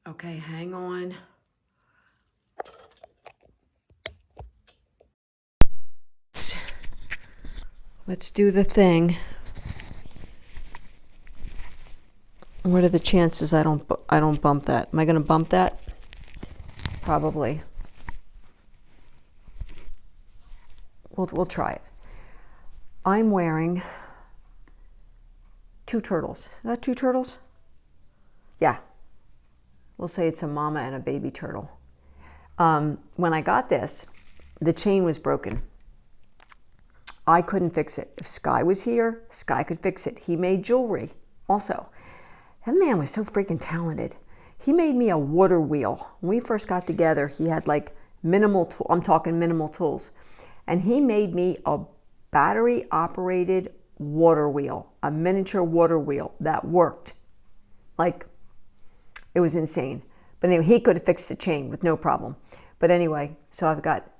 Okay, hang on. Let's do the thing. What are the chances I don't bump that? Am I going to bump that? Probably. We'll try it. I'm wearing 2 turtles. Is that 2 turtles? Yeah. We'll say it's a mama and a baby turtle. When I got this, the chain was broken. I couldn't fix it. If Sky was here, Sky could fix it. He made jewelry also. That man was so freaking talented. He made me a water wheel. When we first got together, he had like I'm talking minimal tools. And he made me a battery operated water wheel, a miniature water wheel that worked. Like, it was insane. But anyway, he could have fixed the chain with no problem. But anyway, so I've got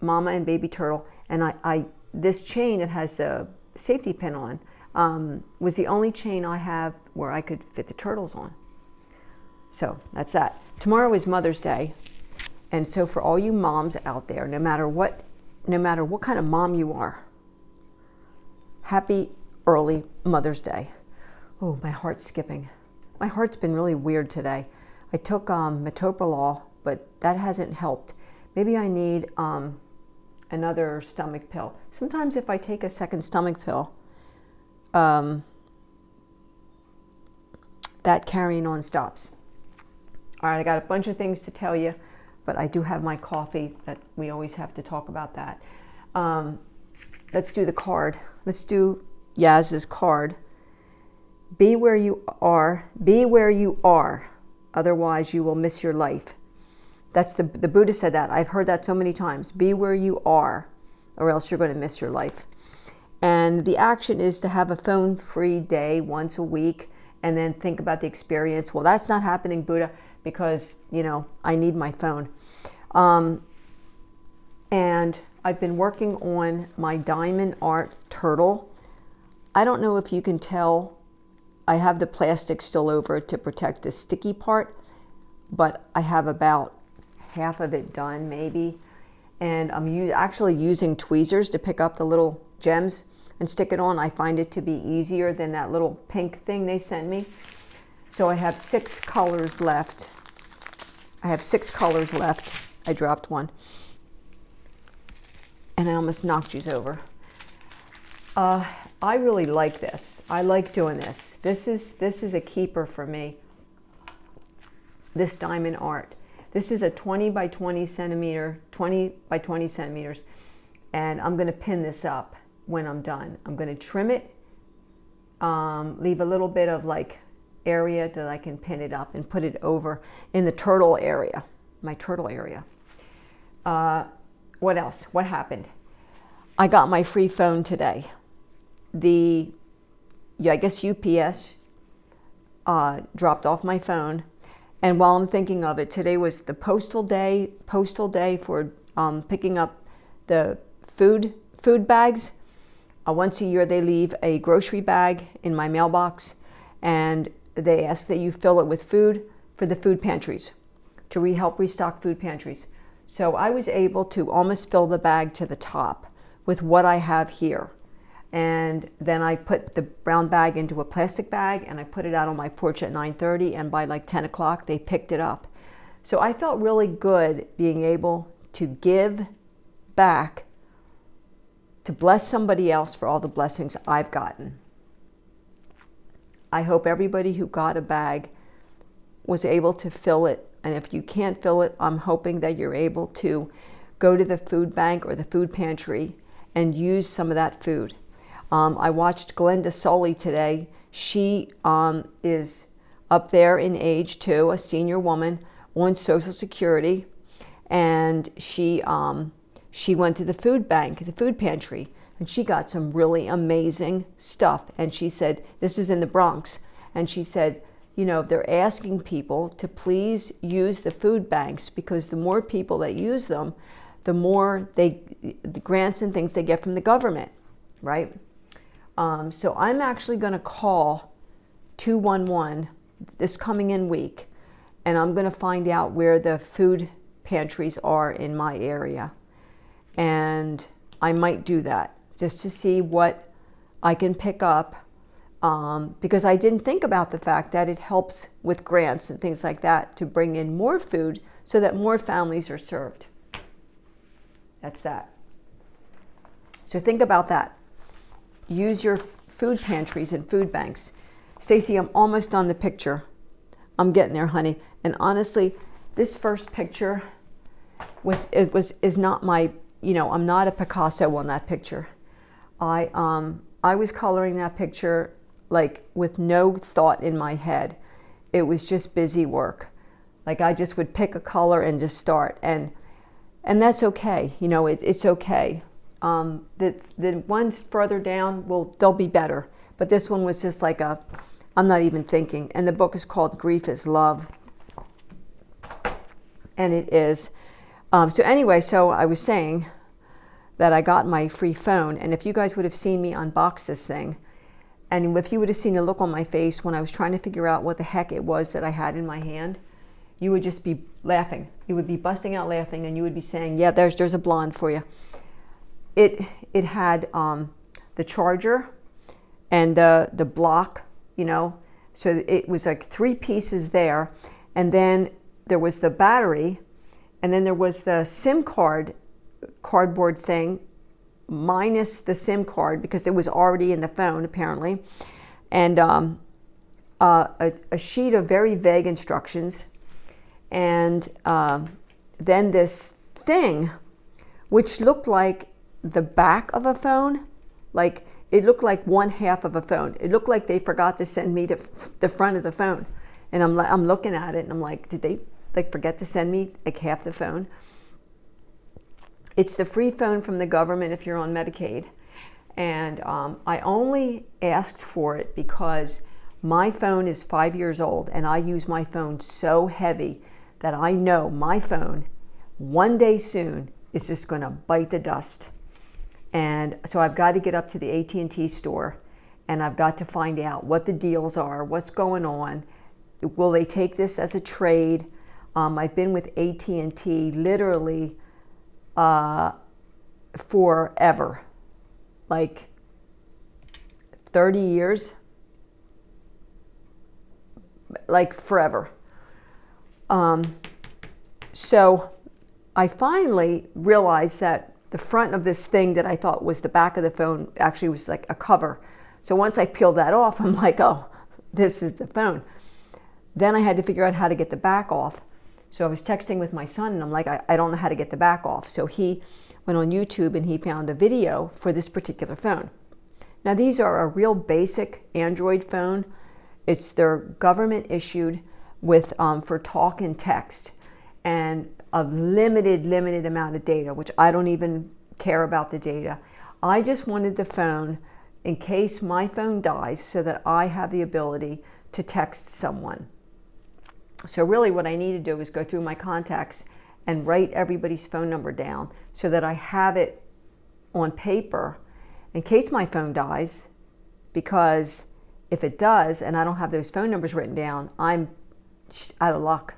mama and baby turtle, and I this chain that has the safety pin on was the only chain I have where I could fit the turtles on. So that's that. Tomorrow is Mother's Day, and so for all you moms out there, no matter what kind of mom you are, happy early Mother's Day. Oh, my heart's skipping. My heart's been really weird today. I took metoprolol, but that hasn't helped. Maybe I need another stomach pill. Sometimes if I take a second stomach pill, that carrying on stops. All right, I got a bunch of things to tell you, but I do have my coffee that we always have to talk about that. Let's do the card. Let's do Yaz's card. Be where you are. Be where you are. Otherwise, you will miss your life. That's the Buddha said that. I've heard that so many times. Be where you are, or else you're going to miss your life. And the action is to have a phone-free day once a week, and then think about the experience. Well, that's not happening, Buddha, because, I need my phone. And I've been working on my diamond art turtle. I don't know if you can tell, I have the plastic still over to protect the sticky part, but I have about half of it done, maybe. And I'm actually using tweezers to pick up the little gems and stick it on. I find it to be easier than that little pink thing they sent me. So I have 6 colors left. I dropped one. And I almost knocked you over. I really like this. I like doing this. This is a keeper for me. This diamond art. This is a 20 by 20 centimeters, and I'm going to pin this up when I'm done. I'm going to trim it, leave a little bit of like area that I can pin it up and put it over in the turtle area, my turtle area. What else? What happened? I got my free phone today. I guess UPS dropped off my phone. And while I'm thinking of it, today was the postal day for picking up the food bags. Once a year, they leave a grocery bag in my mailbox, and they ask that you fill it with food for the food pantries, to help restock food pantries. So I was able to almost fill the bag to the top with what I have here. And then I put the brown bag into a plastic bag, and I put it out on my porch at 9:30, and by like 10 o'clock, they picked it up. So I felt really good being able to give back, to bless somebody else for all the blessings I've gotten. I hope everybody who got a bag was able to fill it. And if you can't fill it, I'm hoping that you're able to go to the food bank or the food pantry and use some of that food. I watched Glenda Soley today. She is up there in age too, a senior woman on Social Security, and she went to the food bank, the food pantry, and she got some really amazing stuff. And she said, this is in the Bronx, and she said, they're asking people to please use the food banks, because the more people that use them, the more the grants and things they get from the government, right? So I'm actually going to call 211 this coming in week and I'm going to find out where the food pantries are in my area. And I might do that just to see what I can pick up, because I didn't think about the fact that it helps with grants and things like that to bring in more food so that more families are served. That's that. So think about that. Use your food pantries and food banks. Stacy, I'm almost on the picture. I'm getting there, honey. And honestly, this first picture is not my, I'm not a Picasso on that picture. I was coloring that picture like with no thought in my head. It was just busy work. Like I just would pick a color and just start, and that's okay. It's okay. The ones further down, they'll be better. But this one was just like I'm not even thinking. And the book is called Grief is Love. And it is. So anyway, so I was saying that I got my free phone. And if you guys would have seen me unbox this thing, and if you would have seen the look on my face when I was trying to figure out what the heck it was that I had in my hand, you would just be laughing. You would be busting out laughing, and you would be saying, yeah, there's a blonde for you. It had the charger and the block, so it was like 3 pieces there, and then there was the battery, and then there was the SIM cardboard thing minus the SIM card because it was already in the phone apparently, and a sheet of very vague instructions, and then this thing which looked like the back of a phone, like it looked like one half of a phone. It looked like they forgot to send me the front of the phone, and I'm looking at it and I'm like, did they forget to send me like half the phone? It's the free phone from the government if you're on Medicaid, and I only asked for it because my phone is 5 years old and I use my phone so heavy that I know my phone one day soon is just going to bite the dust. And so I've got to get up to the AT&T store, and I've got to find out what the deals are, what's going on. Will they take this as a trade? I've been with AT&T literally forever, like 30 years, like forever. So I finally realized that the front of this thing that I thought was the back of the phone actually was like a cover. So once I peeled that off, I'm like, oh, this is the phone. Then I had to figure out how to get the back off. So I was texting with my son, and I'm like, I don't know how to get the back off. So he went on YouTube and he found a video for this particular phone. Now these are a real basic Android phone. They're government issued with for talk and text, and a limited amount of data, which I don't even care about the data. I just wanted the phone in case my phone dies so that I have the ability to text someone. So really what I need to do is go through my contacts and write everybody's phone number down so that I have it on paper in case my phone dies, because if it does and I don't have those phone numbers written down, I'm out of luck.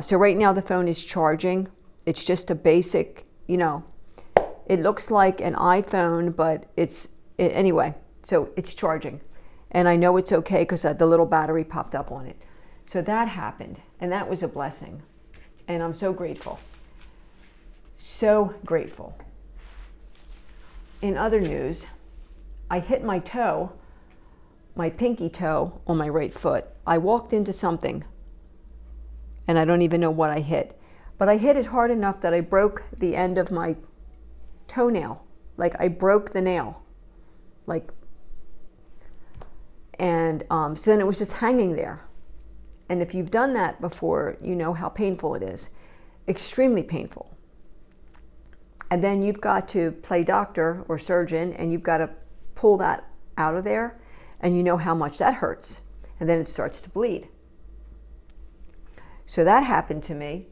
So right now the phone is charging. It's just a basic, it looks like an iPhone, but anyway, so it's charging. And I know it's okay because the little battery popped up on it. So that happened, and that was a blessing. And I'm so grateful. So grateful. In other news, I hit my toe, my pinky toe on my right foot. I walked into something, and I don't even know what I hit. But I hit it hard enough that I broke the end of my toenail. Like I broke the nail. And so then it was just hanging there. And if you've done that before, you know how painful it is. Extremely painful. And then you've got to play doctor or surgeon, and you've got to pull that out of there, and you know how much that hurts. And then it starts to bleed. So that happened to me,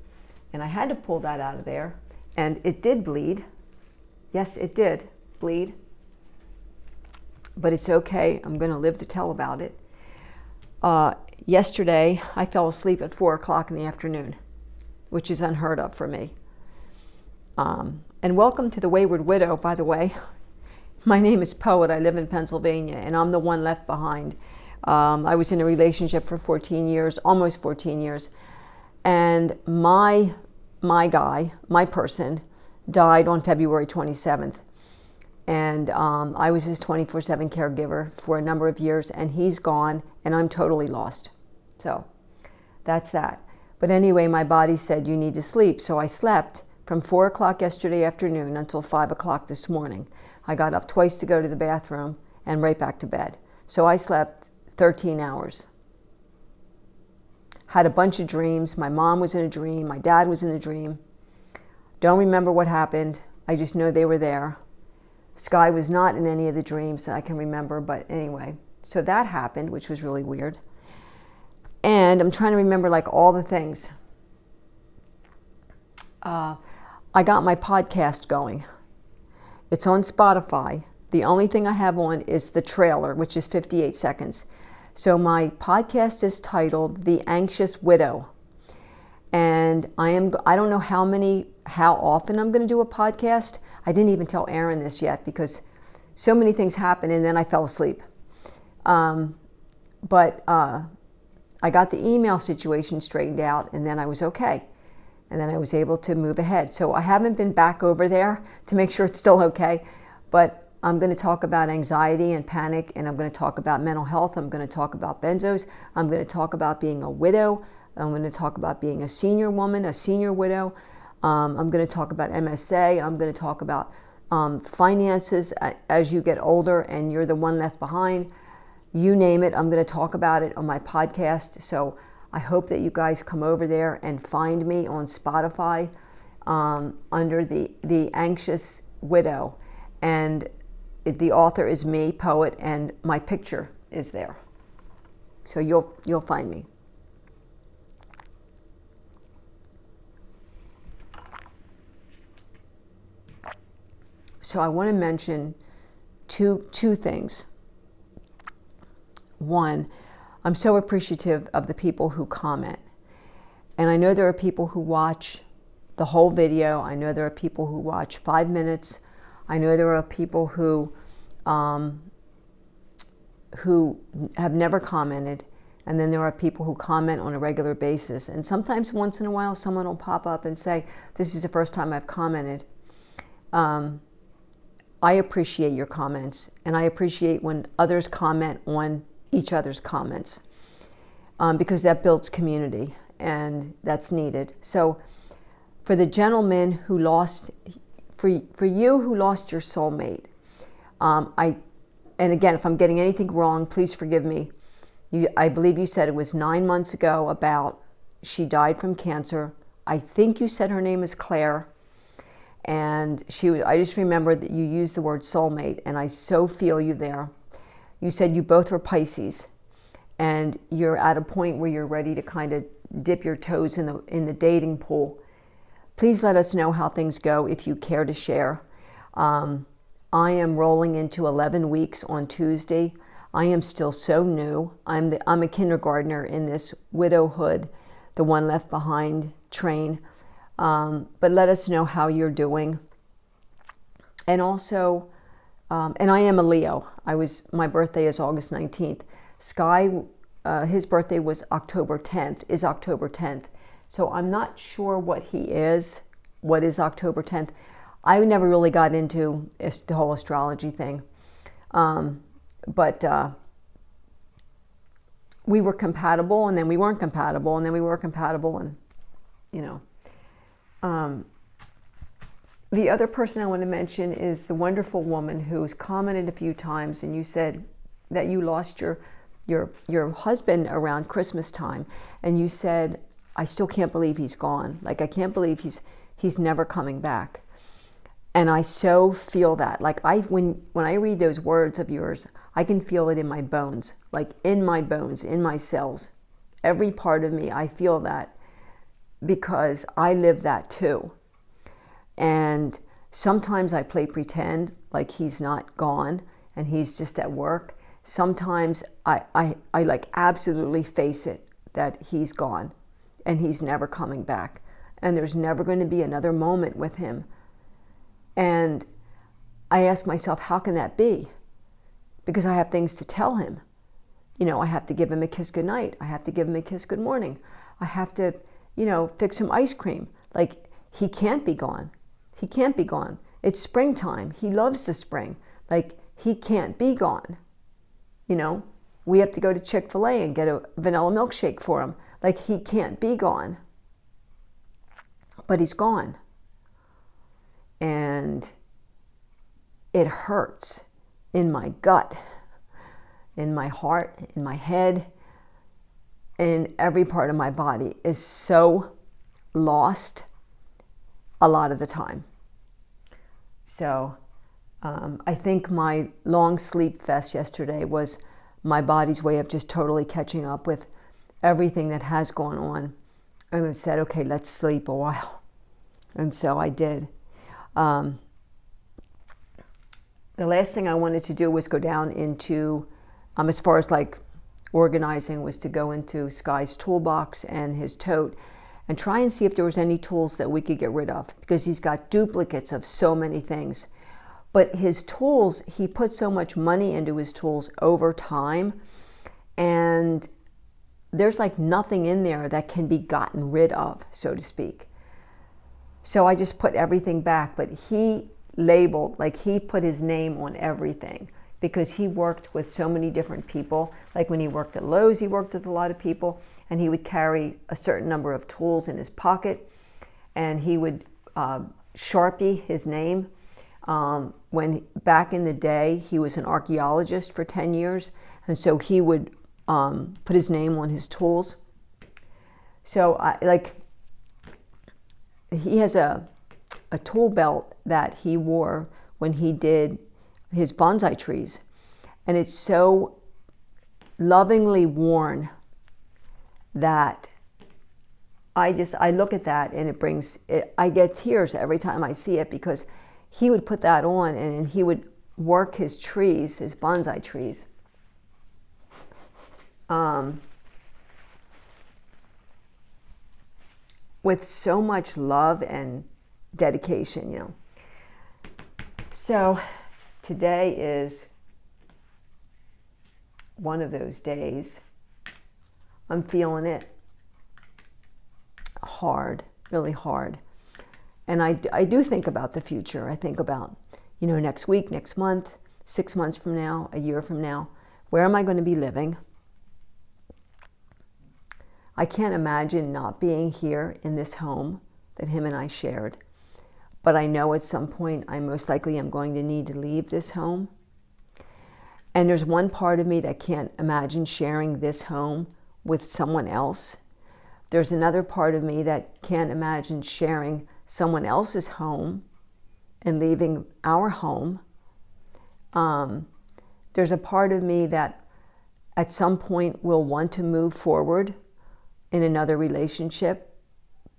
and I had to pull that out of there, and it did bleed. Yes, it did bleed. But it's okay. I'm going to live to tell about it. yesterday I fell asleep at 4 o'clock in the afternoon, which is unheard of for me. And welcome to the Wayward Widow, by the way. My name is Poet. I live in Pennsylvania, and I'm the one left behind. I was in a relationship for 14 years, almost 14 years, and my person, died on February 27th. And I was his 24/7 caregiver for a number of years, and he's gone, and I'm totally lost. So that's that. But anyway, my body said, you need to sleep. So I slept from 4 o'clock yesterday afternoon until 5 o'clock this morning. I got up twice to go to the bathroom and right back to bed. So I slept 13 hours. Had a bunch of dreams. My mom was in a dream. My dad was in a dream. Don't remember what happened. I just know they were there. Sky was not in any of the dreams that I can remember, but anyway. So that happened, which was really weird. And I'm trying to remember like all the things. I got my podcast going. It's on Spotify. The only thing I have on is the trailer, which is 58 seconds. So my podcast is titled The Anxious Widow. And I don't know how often I'm going to do a podcast. I didn't even tell Aaron this yet because so many things happened and then I fell asleep. But I got the email situation straightened out and then I was okay. And then I was able to move ahead. So I haven't been back over there to make sure it's still okay. But I'm going to talk about anxiety and panic, and I'm going to talk about mental health. I'm going to talk about benzos. I'm going to talk about being a widow. I'm going to talk about being a senior woman, a senior widow. I'm going to talk about MSA. I'm going to talk about finances as you get older and you're the one left behind. You name it, I'm going to talk about it on my podcast. So I hope that you guys come over there and find me on Spotify under the Anxious Widow. And the author is me, Poet, and my picture is there. So you'll find me. So I want to mention two things. One, I'm so appreciative of the people who comment. And I know there are people who watch the whole video. I know there are people who watch 5 minutes. I know there are people who have never commented. And then there are people who comment on a regular basis. And sometimes once in a while, someone will pop up and say, this is the first time I've commented. I appreciate your comments. And I appreciate when others comment on each other's comments because that builds community and that's needed. So for the gentleman who lost, for you who lost your soulmate, and again, if I'm getting anything wrong, please forgive me. I believe you said it was 9 months ago about she died from cancer. I think you said her name is Claire. And I just remember that you used the word soulmate, and I so feel you there. You said you both were Pisces, and you're at a point where you're ready to kind of dip your toes in the dating pool. Please let us know how things go if you care to share. I am rolling into 11 weeks on Tuesday. I am still so new. I'm a kindergartner in this widowhood, the one left behind train. But let us know how you're doing. And also, and I am a Leo. My birthday is August 19th. Sky, his birthday was October 10th. So I'm not sure what is October 10th. I never really got into the whole astrology thing. But we were compatible, and then we weren't compatible, and then we were compatible, and, the other person I want to mention is the wonderful woman who's commented a few times, and you said that you lost your husband around Christmas time, and you said, I still can't believe he's gone. Like, I can't believe he's never coming back. And I so feel that. Like, when I read those words of yours, I can feel it in my bones, like in my bones, in my cells. Every part of me, I feel that because I live that too. And sometimes I play pretend like he's not gone and he's just at work. sometimes I like absolutely face it that he's gone and he's never coming back. And there's never going to be another moment with him. And I ask myself, how can that be? Because I have things to tell him. You know, I have to give him a kiss goodnight. I have to give him a kiss good morning. I have to, you know, fix him ice cream. Like, he can't be gone. He can't be gone. It's springtime. He loves the spring. Like, he can't be gone. You know, we have to go to Chick-fil-A and get a vanilla milkshake for him. Like, he can't be gone. But he's gone. And it hurts in my gut, in my heart, in my head, in every part of my body is so lost a lot of the time. So I think my long sleep fest yesterday was my body's way of just totally catching up with everything that has gone on. And it said, okay, let's sleep a while. And so I did. The last thing I wanted to do was go down into, as far as like organizing, was to go into Sky's toolbox and his tote and try and see if there was any tools that we could get rid of, because he's got duplicates of so many things. But his tools, he put so much money into his tools over time, and there's like nothing in there that can be gotten rid of, so to speak. So I just put everything back, but he labeled, like he put his name on everything because he worked with so many different people. Like when he worked at Lowe's, he worked with a lot of people, and he would carry a certain number of tools in his pocket, and he would Sharpie his name. When back in the day, he was an archaeologist for 10 years, and so he would put his name on his tools. So he has a tool belt that he wore when he did his bonsai trees, and it's so lovingly worn that I look at that and it brings I get tears every time I see it, because he would put that on and he would work his trees, his bonsai trees, with so much love and dedication, you know. So today is one of those days. I'm feeling it hard, really hard. And I do think about the future. I think about, you know, next week, next month, 6 months from now, a year from now, where am I going to be living? I can't imagine not being here in this home that him and I shared. But I know at some point I most likely am going to need to leave this home. And there's one part of me that can't imagine sharing this home with someone else. There's another part of me that can't imagine sharing someone else's home and leaving our home. There's a part of me that at some point will want to move forward in another relationship,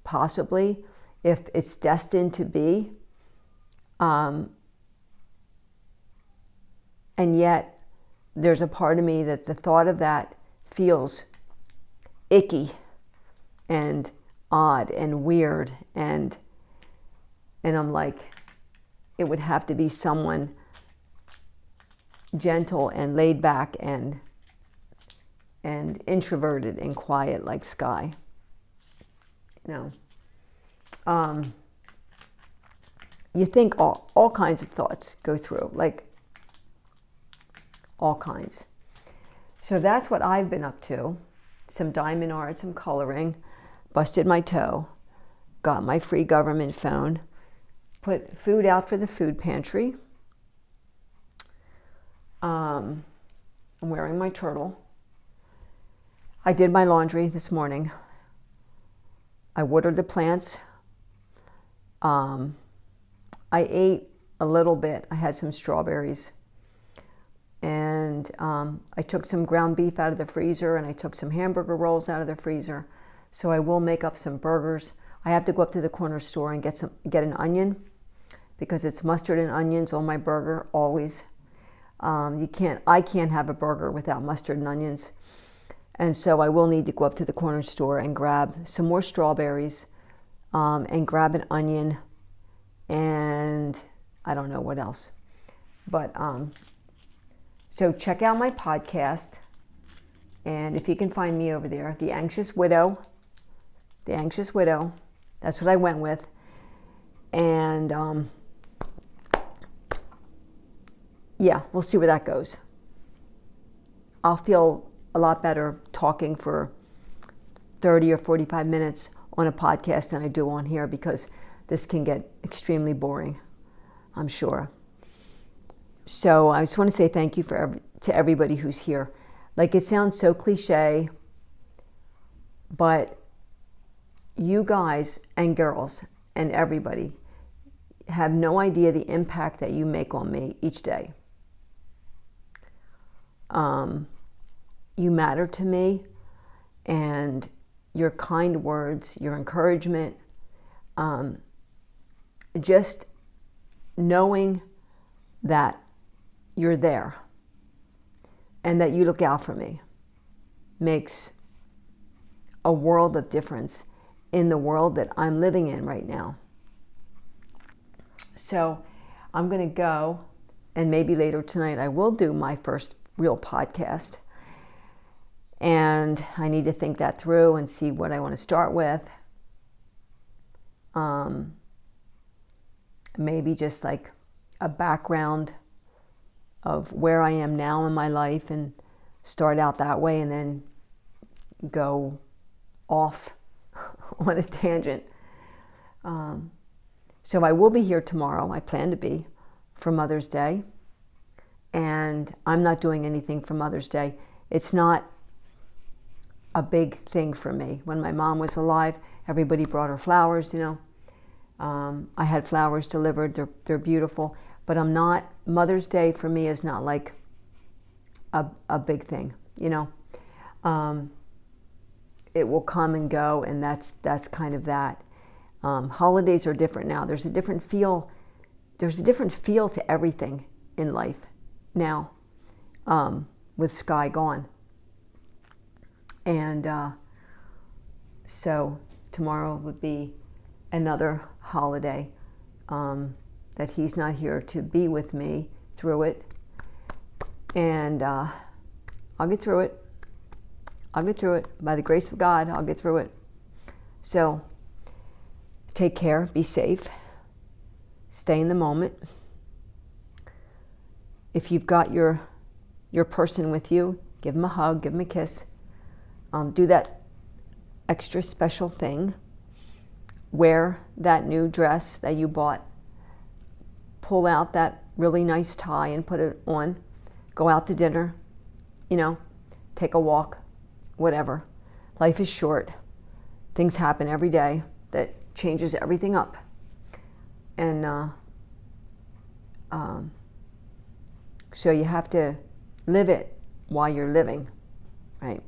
possibly, if it's destined to be. And yet, there's a part of me that the thought of that feels icky and odd and weird, and I'm like, it would have to be someone gentle and laid back and introverted and quiet like Sky. You know, you think all kinds of thoughts go through, like all kinds. So that's what I've been up to. Some diamond art, some coloring, busted my toe, got my free government phone, put food out for the food pantry. I'm wearing my turtle. I did my laundry this morning. I watered the plants. I ate a little bit. I had some strawberries. And I took some ground beef out of the freezer, and I took some hamburger rolls out of the freezer. So I will make up some burgers. I have to go up to the corner store and get an onion, because it's mustard and onions on my burger always. I can't have a burger without mustard and onions. And so I will need to go up to the corner store and grab some more strawberries, and grab an onion, and I don't know what else. But so check out my podcast, and if you can find me over there, The Anxious Widow. That's what I went with. And yeah, we'll see where that goes. I'll feel a lot better talking for 30 or 45 minutes on a podcast than I do on here, because this can get extremely boring, I'm sure. So I just want to say thank you to everybody who's here. Like, it sounds so cliche, but you guys and girls and everybody have no idea the impact that you make on me each day. You matter to me, and your kind words, your encouragement, just knowing that you're there and that you look out for me makes a world of difference in the world that I'm living in right now. So I'm going to go, and maybe later tonight I will do my first real podcast. And I need to think that through and see what I want to start with. Maybe just like a background of where I am now in my life, and start out that way, and then go off on a tangent. So I will be here tomorrow. I plan to be, for Mother's Day. And I'm not doing anything for Mother's Day. It's not a big thing for me. When my mom was alive, everybody brought her flowers, I had flowers delivered. They're beautiful. But Mother's Day for me is not like a big thing, It will come and go, and that's kind of that. Holidays are different now. There's a different feel to everything in life now, with Sky gone. And so tomorrow would be another holiday that he's not here to be with me through it. And I'll get through it. By the grace of God, I'll get through it. So take care, be safe, stay in the moment. If you've got your person with you, give them a hug, give them a kiss. Do that extra special thing. Wear that new dress that you bought. Pull out that really nice tie and put it on. Go out to dinner, take a walk, whatever. Life is short. Things happen every day that changes everything up. And so you have to live it while you're living, right?